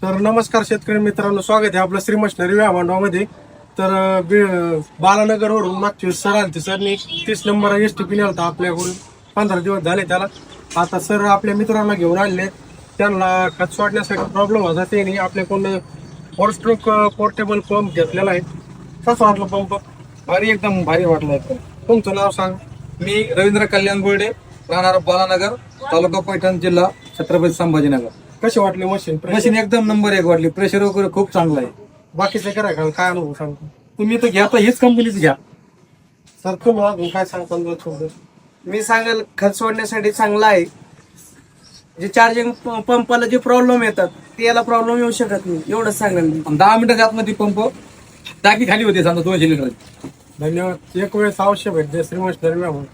तर नमस्कार शेतकरी मित्रांनो, स्वागत आहे आपलं श्री मशिनरी व्यामांडवामध्ये. तर बालानगरवरून मागच्या वेळेस सर आलते. सरनी 30 नंबर STP नेला होता आपल्याकडून. 15 दिवस झाले त्याला. आता सर आपल्या मित्रांना घेऊन आणले. त्यांना खत सोडण्यासाठी प्रॉब्लेम होता. त्यांनी आपल्याकडून 4 स्ट्रोक पोर्टेबल पंप घेतलेला आहे. कसं वाटलं पंप? भारी, एकदम भारी वाटलं. तुमचं नाव सांग. मी रवींद्र कल्याण बोर्डे, राहणार बालानगर, तालुका पैठण, जिल्हा छत्रपती संभाजीनगर. कशी वाटली मशीन? मशीन एकदम नंबर 1 वाटली. प्रेशर वगैरे खूप चांगलं आहे. बाकीचं करा का काय अनुभव सांगतो? तुम्ही तर घ्या, तर हीच कंपनीच घ्या. सर तुम्ही अजून काय सांगता? मी सांगेल खत सोडण्यासाठी चांगला आहे. जे चार्जिंग पंपाला जे प्रॉब्लेम येतात ते याला प्रॉब्लेम येऊ शकत नाही, एवढंच सांगेल मी. 10 मिनिटाच्या आतमध्ये पंप टाकी खाली होते, समजा 200 लिटर. धन्यवाद. एक वेळेस अवश्य भेट द्या श्री मशिनरी व्यामांड.